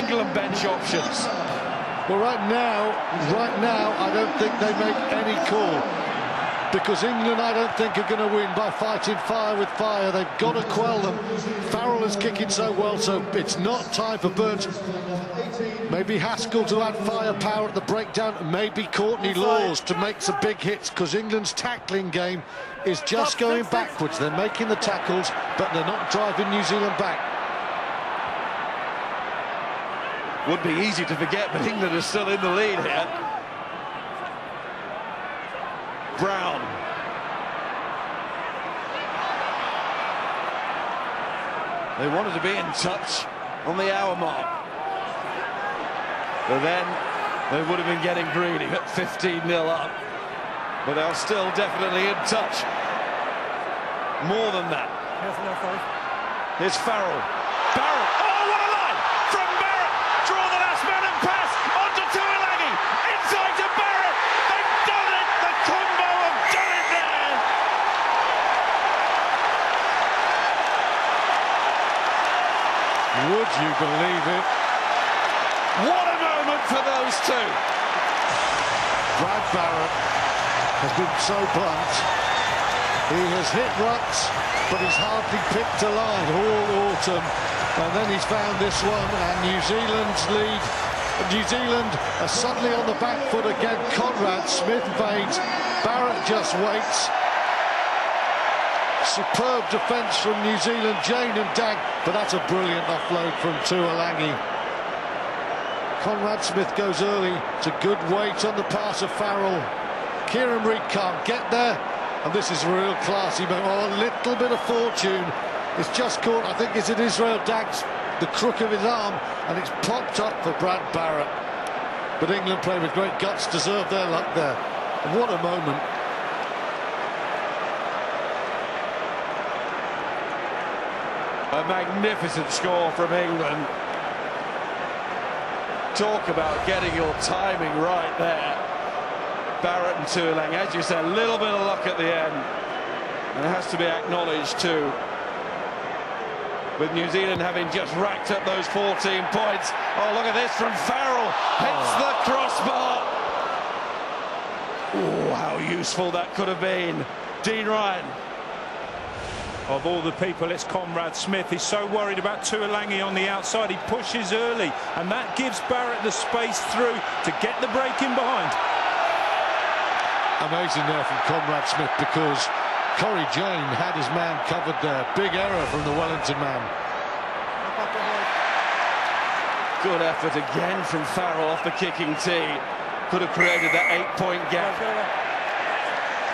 England bench options? Well, right now, I don't think they make any call, because England, I don't think, are going to win by fighting fire with fire. They've got to quell them. Farrell is kicking so well, so it's not time for Burns. Maybe Haskell to add firepower at the breakdown, maybe Courtney Laws to make some big hits, because England's tackling game is just going backwards. They're making the tackles, but they're not driving New Zealand back. Would be easy to forget, but England is still in the lead here. Brown. They wanted to be in touch on the hour mark, but then they would have been getting greedy at 15-0 up. But they're still definitely in touch. More than that. Here's Farrell. Barrett. Oh, what a line from Barrett! Draw the last man and pass onto Tuilagi. Inside to Barrett. They've done it. The combo have done it there. Would you believe it? What a moment for those two. Brad Barrett has been so blunt. He has hit rucks, but he's hardly picked a line all autumn. And then he's found this one, and New Zealand's lead. New Zealand are suddenly on the back foot again. Conrad Smith fades. Barrett just waits. Superb defence from New Zealand, Jane and Dag, but that's a brilliant offload from Tuilagi. Conrad Smith goes early. It's a good weight on the pass of Farrell. Kieran Reid can't get there, and this is a real classy moment. Oh, a little bit of fortune. It's just caught, I think it's in Israel Dag's, the crook of his arm, and it's popped up for Brad Barrett. But England play with great guts, deserve their luck there. And what a moment. A magnificent score from England. Talk about getting your timing right there. Barrett and Tuilagi, as you said, a little bit of luck at the end. And it has to be acknowledged too. With New Zealand having just racked up those 14 points. Oh, look at this from Farrell. Hits the crossbar. Oh, how useful that could have been. Dean Ryan. Of all the people, it's Conrad Smith. He's so worried about Tuilagi on the outside. He pushes early, and that gives Barrett the space through to get the break in behind. Amazing there from Conrad Smith, because Corey Jane had his man covered there. Big error from the Wellington man. Good effort again from Farrell off the kicking tee. Could have created that 8-point gap.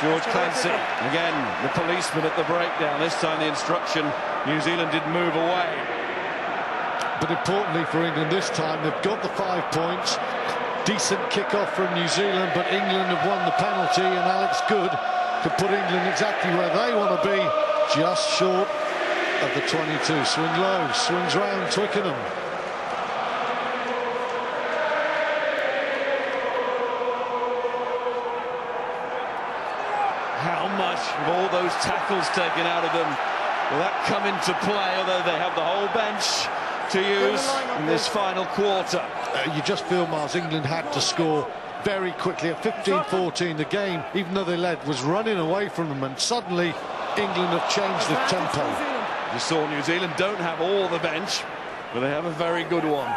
George Clancy, again, the policeman at the breakdown. This time the instruction, New Zealand did move away. But importantly for England this time, they've got the 5 points. Decent kick-off from New Zealand, but England have won the penalty, and Alex Good could put England exactly where they want to be, just short of the 22. Swing low, swings round Twickenham. How much of all those tackles taken out of them will that come into play, although they have the whole bench to use in this final quarter? You just feel, Miles, England had to score very quickly. At 15-14, the game, even though they led, was running away from them, and suddenly England have changed the tempo. You saw New Zealand don't have all the bench, but they have a very good one.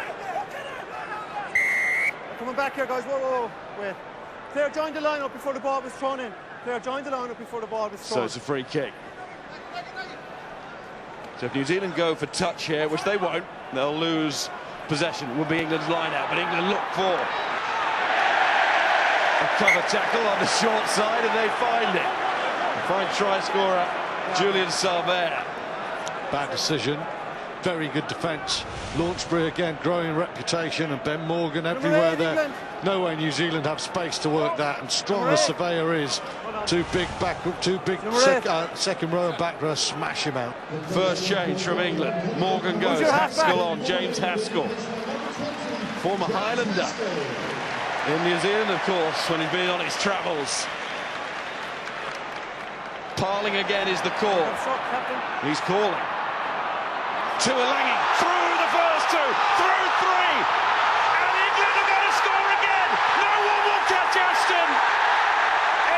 Coming back here, guys. Whoa, whoa, whoa. Wait. Claire joined the line up before the ball was thrown in. Claire joined the line up before the ball was thrown. So it's a free kick. So if New Zealand go for touch here, which they won't, they'll lose possession. It will be England's line out, but England look for a cover tackle on the short side, and they find it. They find try scorer Julian Salvaire. Bad decision. Very good defence. Launchbury again growing reputation, and Ben Morgan everywhere there. No way New Zealand have space to work that, and strong as Surveyor is, two big second row and back row, smash him out. First change from England. Morgan goes, Haskell on, James Haskell. Former Highlander in New Zealand, of course, when he's been on his travels. Parling again is the call. He's calling. Tuilagi through the first 2, through 3, and England are going to score again. No one will catch Ashton.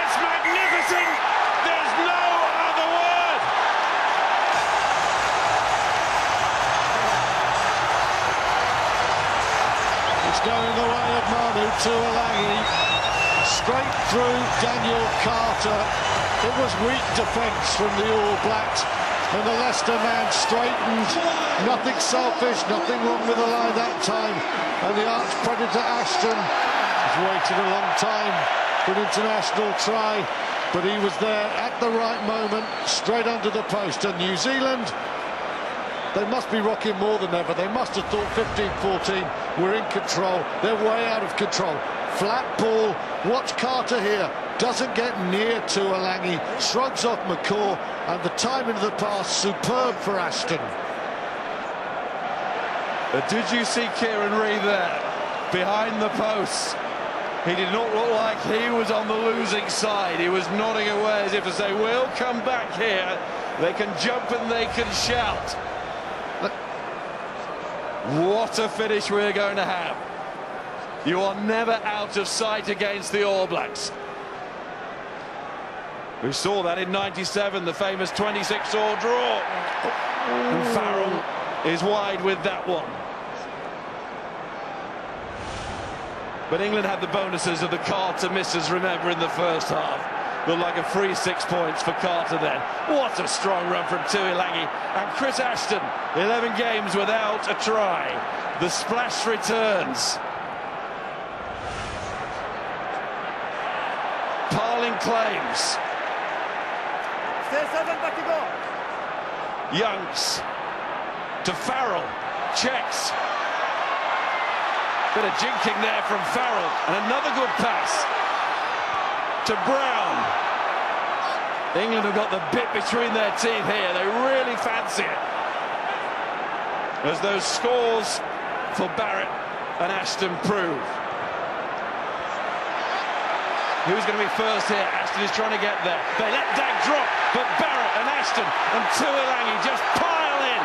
It's magnificent. There's no other word. It's going the way of Manu Tuilagi. Straight through Daniel Carter. It was weak defence from the All Blacks, and the Leicester man straightened. Nothing selfish, nothing wrong with the line that time. And the arch predator Ashton has waited a long time for an international try, but he was there at the right moment, straight under the post. And New Zealand, they must be rocking more than ever. They must have thought 15-14 were in control. They're way out of control. Flat ball. Watch Carter here. Doesn't get near Tuilagi. Shrugs off McCaw. And the timing of the pass, superb for Ashton. Did you see Kieran Reid there? Behind the post. He did not look like he was on the losing side. He was nodding away as if to say, we'll come back here. They can jump and they can shout. What a finish we're going to have. You are never out of sight against the All Blacks. We saw that in '97, the famous 26-all draw. And Farrell is wide with that one. But England had the bonuses of the Carter misses, remember, in the first half. Looked like a free 6 points for Carter then. What a strong run from Tuilagi. And Chris Ashton, 11 games without a try. The splash returns. Parling claims. Stay 7, back you go. Youngs to Farrell. Checks. Bit of jinking there from Farrell. And another good pass to Brown. England have got the bit between their teeth here. They really fancy it. As those scores for Barrett and Ashton prove. Who's going to be first here? Ashton is trying to get there. They let Dag drop, but Barrett and Ashton and Tuilagi just pile in.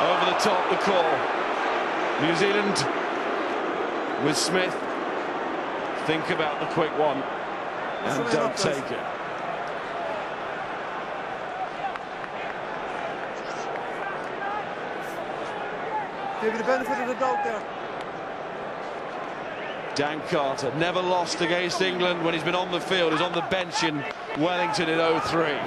Over the top, the call. New Zealand with Smith. Think about the quick one and don't take it. Give you the benefit of the doubt there. Dan Carter never lost against England when he's been on the field. He's on the bench in Wellington in '03.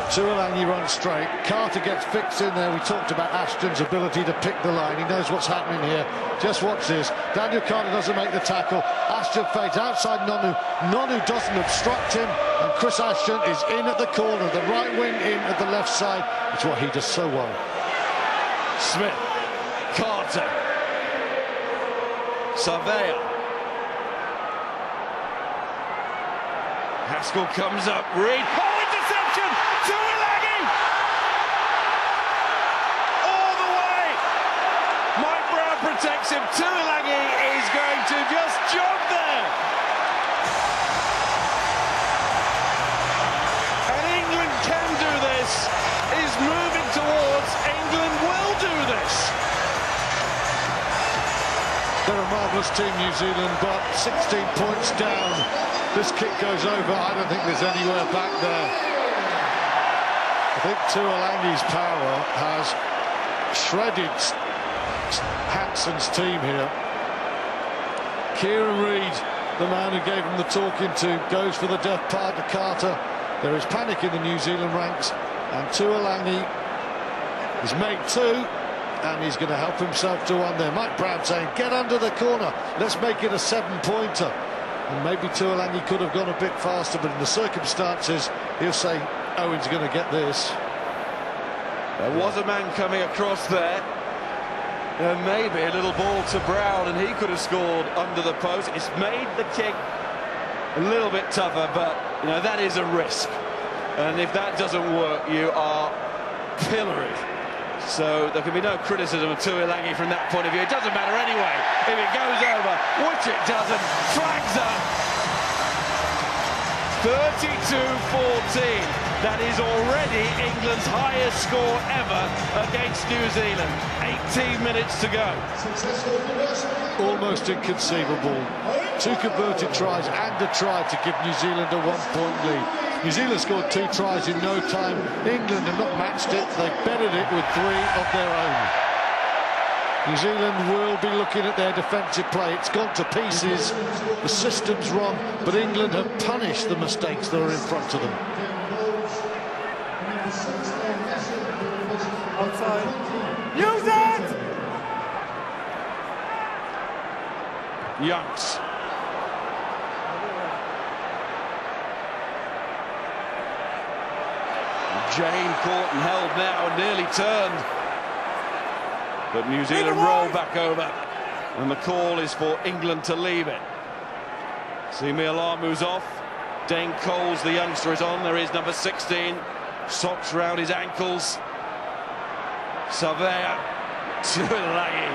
Tuilagi runs straight. Carter gets fixed in there. We talked about Ashton's ability to pick the line. He knows what's happening here. Just watch this. Daniel Carter doesn't make the tackle. Ashton fades outside Nonu. Nonu doesn't obstruct him. And Chris Ashton is in at the corner. The right wing in at the left side. It's what he does so well. Smith. Carter. Surveyor. Haskell comes up. Reid. Oh, interception! Tuilagi! All the way! Mike Brown protects him. Tuilagi is going to just jog there. And England can do this. Is moving towards England will do this. They're a marvellous team, New Zealand, but 16 points down. This kick goes over. I don't think there's anywhere back there. I think Tuilagi's power has shredded Hanson's team here. Kieran Reid, the man who gave him the talking to, goes for the death part to Carter. There is panic in the New Zealand ranks, and Tuilagi is made two. And he's going to help himself to one there. Mike Brown saying, get under the corner. Let's make it a 7-pointer. And maybe Tuilagi could have gone a bit faster, but in the circumstances, he'll say, Owen's going to get this. There was a man coming across there. And maybe a little ball to Brown, and he could have scored under the post. It's made the kick a little bit tougher, but, you know, that is a risk. And if that doesn't work, you are pilloried. So there can be no criticism of Tuilagi from that point of view. It doesn't matter anyway if it goes over, which it doesn't. Flags up. 32-14. That is already England's highest score ever against New Zealand. 18 minutes to go. Almost inconceivable. 2 converted tries and a try to give New Zealand a 1-point lead. New Zealand scored 2 tries in no time. England have not matched it. They bettered it with 3 of their own. New Zealand will be looking at their defensive play. It's gone to pieces. The system's wrong, but England have punished the mistakes that are in front of them. Outside. Use it! Youngs. Jane caught and held now and nearly turned. But New Zealand roll back over. And the call is for England to leave it. Simi Alamu's off. Dane Coles, the youngster, is on. There is number 16. Socks round his ankles. Savea, Tuilagi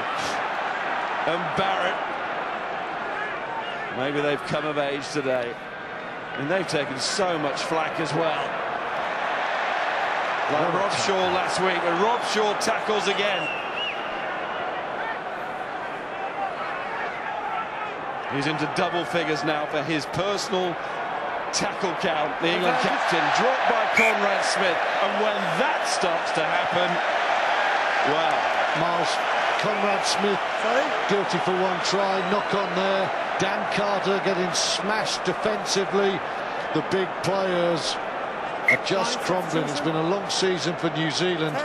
and Barrett. Maybe they've come of age today. And they've taken so much flack as well. Like Rob Shaw last week, and Rob Shaw tackles again. He's into double figures now for his personal tackle count. The England captain dropped by Conrad Smith, and when that starts to happen, wow. Miles, Conrad Smith guilty for 1 try, knock on there. Dan Carter getting smashed defensively. The big players are just crumbling. It's been a long season for New Zealand,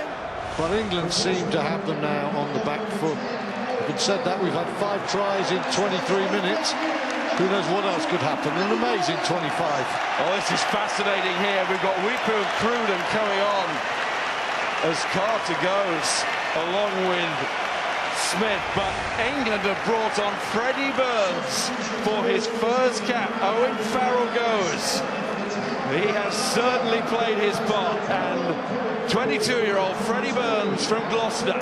but England seem to have them now on the back foot. Having said that, we've had 5 tries in 23 minutes. Who knows what else could happen? An amazing 25. Oh, this is fascinating here. We've got Wipu and Cruden coming on as Carter goes along with Smith, but England have brought on Freddie Burns for his first cap. Owen Farrell goes. He has certainly played his part, and 22-year-old Freddie Burns from Gloucester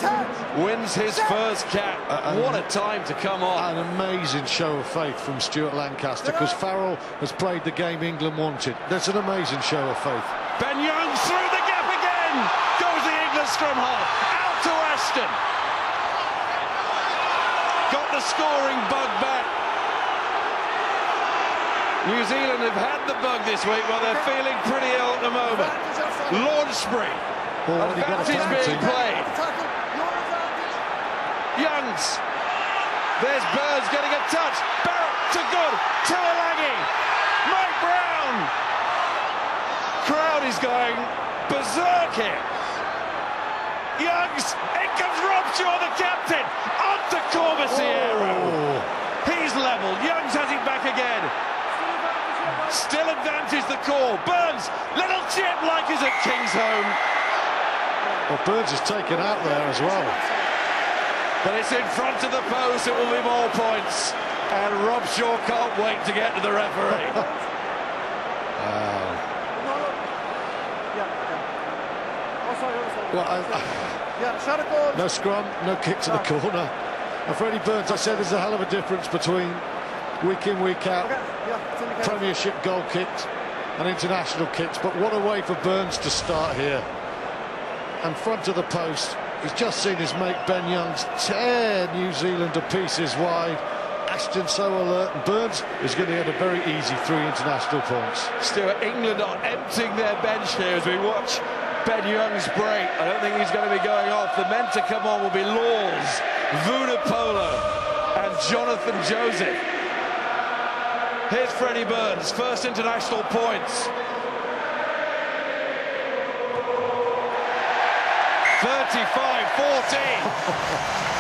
wins his first cap. What a time to come on. An amazing show of faith from Stuart Lancaster, because Farrell has played the game England wanted. That's an amazing show of faith. Ben Young through the gap again. Goes the England scrum half. Out to Ashton. Got the scoring bug back. New Zealand have had the bug this week, while they're feeling pretty ill at the moment. Launchbury. Advantage being played. Youngs. There's Burns getting a touch. Barrett to good. Tuilagi. Mike Brown. Crowd is going berserk here. Youngs. In comes Rob Shaw, the captain. On to Corbisiero. He's level. Youngs has it back again. Still advantage the call. Burns, little chip like he's at Kingsholm. Well, Burns is taken out there as well. But it's in front of the post, it will be more points. And Rob Shaw can't wait to get to the referee. No scrum, no kick to the corner. And Freddie Burns, I said, there's a hell of a difference between week in, week out, Premiership goal kicks and international kicks. But what a way for Burns to start here. And front of the post, he's just seen his mate Ben Youngs tear New Zealand to pieces wide. Ashton so alert, and Burns is going to get a very easy 3 international points. Stuart, England are emptying their bench here as we watch Ben Young's break. I don't think he's going to be going off. The men to come on will be Laws, Vunipola and Jonathan Joseph. Here's Freddie Burns, first international points. 35-14.